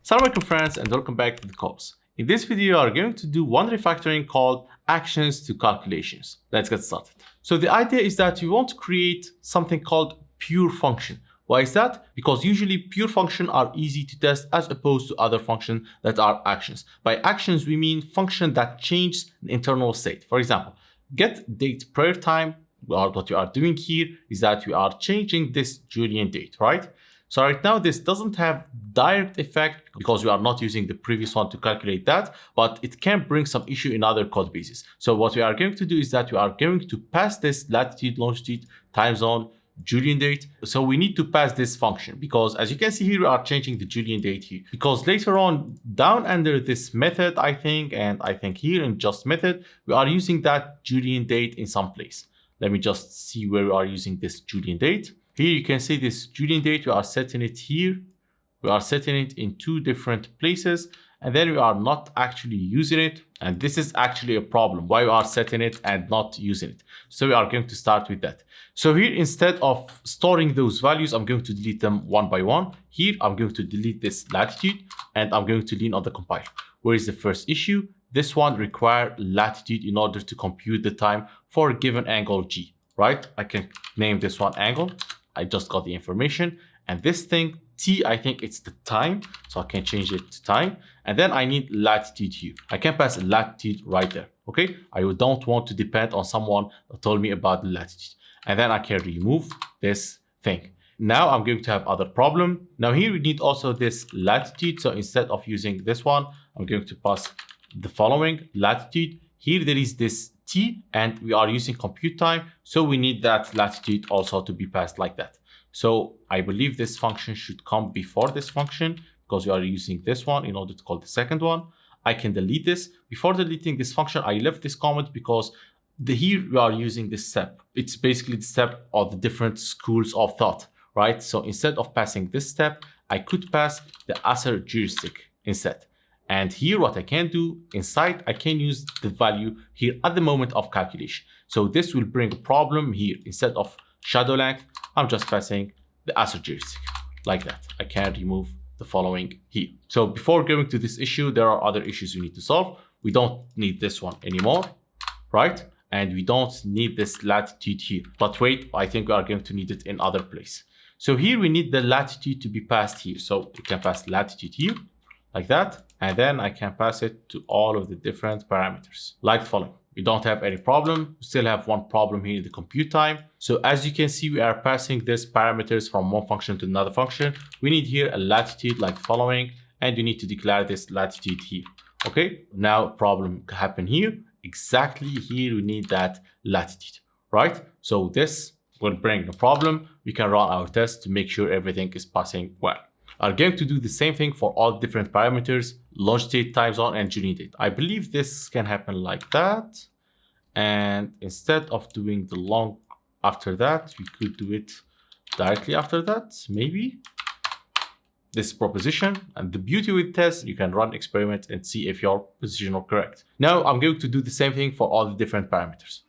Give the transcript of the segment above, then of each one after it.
Assalamu alaikum friends and welcome back to the course. In this video, we are going to do one refactoring called actions to calculations. Let's get started. So the idea is that you want to create something called pure function. Why is that? Because usually pure functions are easy to test as opposed to other functions that are actions. By actions, we mean function that changes the internal state. For example, get date prior time. Well, what you are doing here is that you are changing this Julian date, right? So right now, this doesn't have direct effect because we are not using the previous one to calculate that, but it can bring some issue in other code bases. So what we are going to do is that we are going to pass this latitude, longitude, time zone, Julian date. So we need to pass this function because as you can see here, we are changing the Julian date here because later on down under this method, I think here in just method, we are using that Julian date in some place. Let me just see where we are using this Julian date. Here you can see this Julian date, we are setting it here. We are setting it in two different places and then we are not actually using it. And this is actually a problem, why we are setting it and not using it. So we are going to start with that. So here, instead of storing those values, I'm going to delete them one by one. Here, I'm going to delete this latitude and I'm going to lean on the compiler. Where is the first issue? This one requires latitude in order to compute the time for a given angle G, right? I can name this one angle. I just got the information. And this thing, T, I think it's the time. So I can change it to time. And then I need latitude here. I can pass latitude right there, okay? I don't want to depend on someone that told me about the latitude. And then I can remove this thing. Now I'm going to have other problem. Now here we need also this latitude. So instead of using this one, I'm going to pass the following latitude. Here there is this T and we are using compute time. So we need that latitude also to be passed like that. So I believe this function should come before this function because we are using this one in order to call the second one. I can delete this. Before deleting this function, I left this comment because here we are using this step. It's basically the step of the different schools of thought, right? So instead of passing this step, I could pass the asser heuristic instead. And here what I can do inside, I can use the value here at the moment of calculation. So this will bring a problem here. Instead of shadow length, I'm just passing the asser heuristic like that. I can remove the following here. So before going to this issue, there are other issues we need to solve. We don't need this one anymore, right? And we don't need this latitude here. But wait, I think we are going to need it in other place. So here we need the latitude to be passed here. So we can pass latitude here like that. And then I can pass it to all of the different parameters like the following. We don't have any problem. We still have one problem here in the compute time. So as you can see, we are passing these parameters from one function to another function. We need here a latitude like the following, and we need to declare this latitude here. Okay, now problem happen here. Exactly here we need that latitude, right? So this will bring a problem. We can run our test to make sure everything is passing well. I'm going to do the same thing for all different parameters, longitude, time zone, and Julian date. I believe this can happen like that. And instead of doing the long after that, we could do it directly after that, maybe. This proposition. And the beauty with tests, you can run experiments and see if your position are correct. Now I'm going to do the same thing for all the different parameters.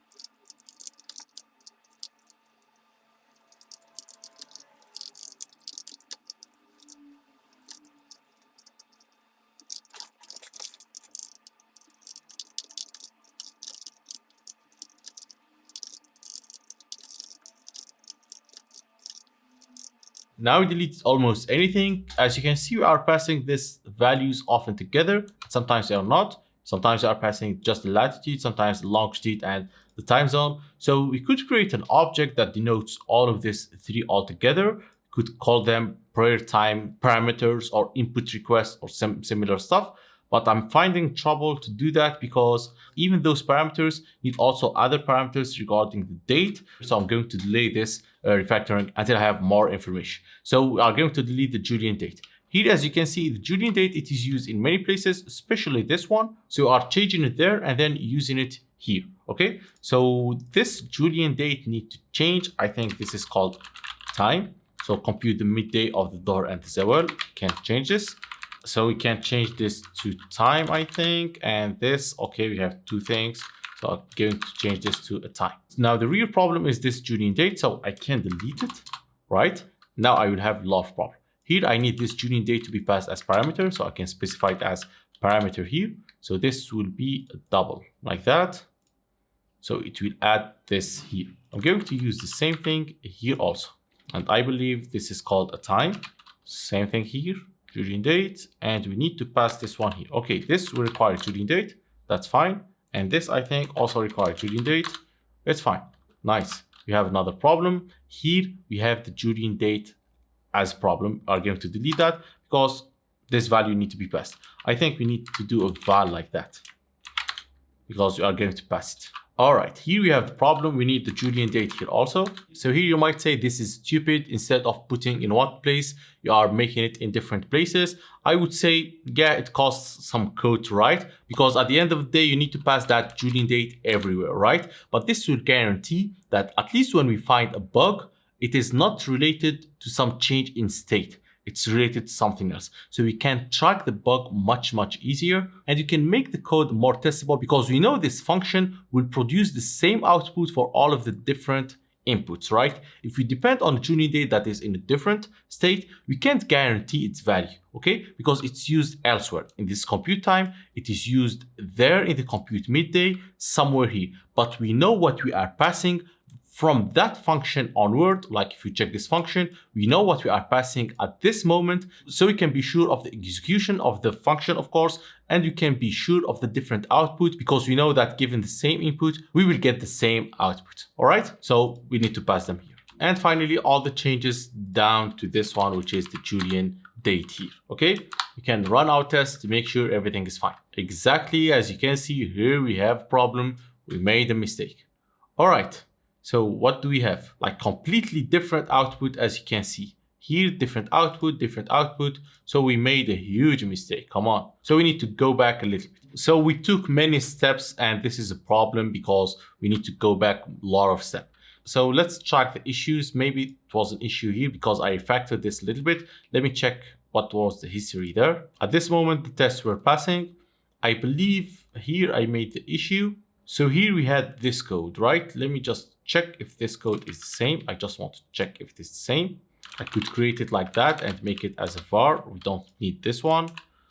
Now we delete almost anything. As you can see, we are passing these values often together. Sometimes they are not. Sometimes we are passing just the latitude, sometimes the longitude and the time zone. So we could create an object that denotes all of these three altogether. Could call them prior time parameters or input requests or some similar stuff. But I'm finding trouble to do that because even those parameters need also other parameters regarding the date. So I'm going to delay this refactoring until I have more information. So we are going to delete the Julian date. Here, as you can see, the Julian date, it is used in many places, especially this one. So we are changing it there and then using it here, okay? So this Julian date need to change. I think this is called time. So compute the midday of the Dhuhr and the Zawal. Can't change this. So we can change this to time, I think, and this, okay, we have two things. So I'm going to change this to a time. Now the real problem is this Julian date, so I can delete it, right? Now I will have large problem. Here, I need this Julian date to be passed as parameter, so I can specify it as parameter here. So this will be a double like that. So it will add this here. I'm going to use the same thing here also. And I believe this is called a time. Same thing here, Julian date. And we need to pass this one here. Okay, this will require Julian date. That's fine. And this, I think, also requires Julian date. It's fine. Nice. We have another problem. Here, we have the Julian date as problem. I'm going to delete that because this value need to be passed. I think we need to do a val like that because we are going to pass it. All right, here we have the problem. We need the Julian date here also. So here you might say this is stupid. Instead of putting in one place, you are making it in different places. I would say, yeah, it costs some code to write because at the end of the day, you need to pass that Julian date everywhere, right? But this will guarantee that at least when we find a bug, it is not related to some change in state. It's related to something else. So we can track the bug much easier, and you can make the code more testable because we know this function will produce the same output for all of the different inputs, right? If we depend on a Julian date that is in a different state, we can't guarantee its value, okay? Because it's used elsewhere. In this compute time, it is used there in the compute midday, somewhere here. But we know what we are passing from that function onward. Like if you check this function, we know what we are passing at this moment. So we can be sure of the execution of the function, of course, and you can be sure of the different output because we know that given the same input, we will get the same output. All right. So we need to pass them here. And finally, all the changes down to this one, which is the Julian date here. Okay. We can run our test to make sure everything is fine. Exactly as you can see here, we have a problem. We made a mistake. All right. So what do we have? Like completely different output, as you can see. Here, different output. So we made a huge mistake. Come on. So we need to go back a little bit. So we took many steps, and this is a problem because we need to go back a lot of steps. So let's track the issues. Maybe it was an issue here because I refactored this a little bit. Let me check what was the history there. At this moment, the tests were passing. I believe here I made the issue. So here we had this code, right? Let me just check if this code is the same. I just want to check if it is the same. I could create it like that and make it as a var. We don't need this one.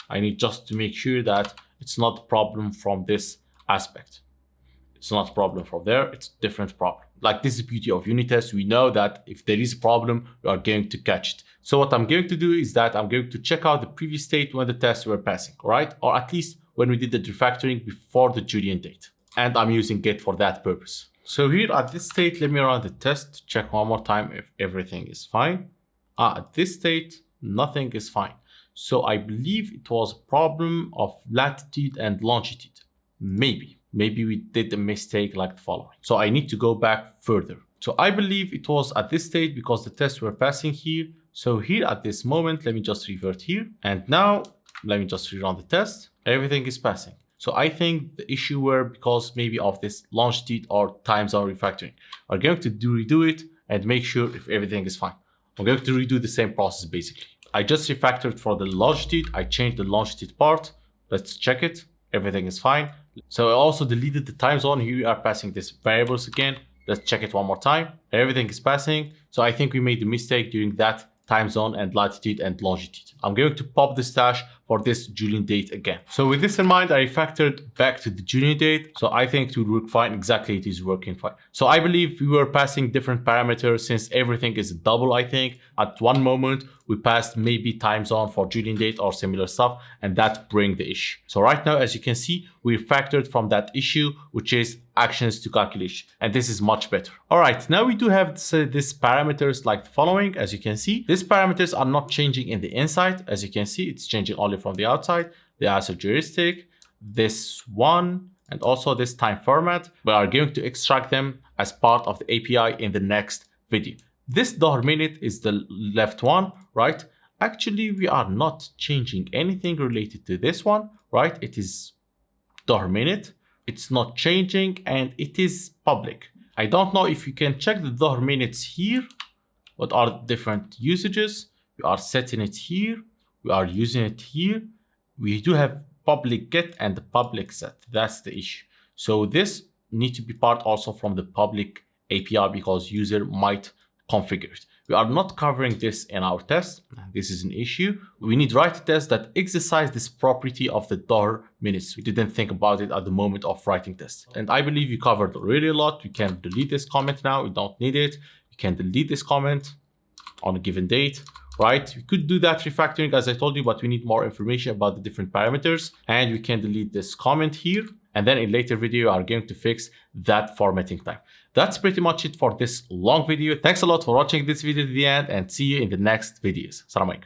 I need just to make sure that it's not a problem from this aspect. It's not a problem from there. It's a different problem. Like this is the beauty of unit tests. We know that if there is a problem, we are going to catch it. So what I'm going to do is that I'm going to check out the previous state when the tests were passing, right? Or at least when we did the refactoring before the Julian date. And I'm using Git for that purpose. So here at this state, let me run the test to check one more time if everything is fine. At this state, nothing is fine. So I believe it was a problem of latitude and longitude. Maybe we did a mistake like the following. So I need to go back further. So I believe it was at this state because the tests were passing here. So here at this moment, let me just revert here. And now let me just rerun the test. Everything is passing. So I think the issue were because maybe of this longitude or time zone refactoring. I'm going to redo it and make sure if everything is fine. I'm going to redo the same process basically. I just refactored for the longitude. I changed the longitude part. Let's check it. Everything is fine. So I also deleted the time zone. Here we are passing these variables again. Let's check it one more time. Everything is passing. So I think we made a mistake during that time zone and latitude and longitude. I'm going to pop the stash for this Julian date again. So with this in mind, I refactored back to the Julian date. So I think it will work fine. Exactly, it is working fine. So I believe we were passing different parameters since everything is a double, I think. At one moment, we passed maybe time zone for Julian date or similar stuff, and that bring the issue. So right now, as you can see, we refactored from that issue, which is actions to calculation. And this is much better. All right, now we do have this parameters like the following. As you can see, these parameters are not changing in the inside. As you can see, it's changing only from the outside. The ISO heuristic, this one, and also this time format. We are going to extract them as part of the API in the next video. This $minute is the left one, right? Actually, we are not changing anything related to this one, right? It is $minute. It's not changing and it is public. I don't know if you can check the $minutes here. What are the different usages? We are setting it here. We are using it here. We do have public get and the public set. That's the issue. So this needs to be part also from the public API because user might configure it. We are not covering this in our test. This is an issue. We need to write a test that exercise this property of the $minutes. We didn't think about it at the moment of writing this. And I believe you covered really a lot. You can delete this comment now. You don't need it. You can delete this comment on a given date, right? We could do that refactoring as I told you, but we need more information about the different parameters. And we can delete this comment here. And then in later video, we are going to fix that formatting time. That's pretty much it for this long video. Thanks a lot for watching this video to the end and see you in the next videos. Assalamu alaikum.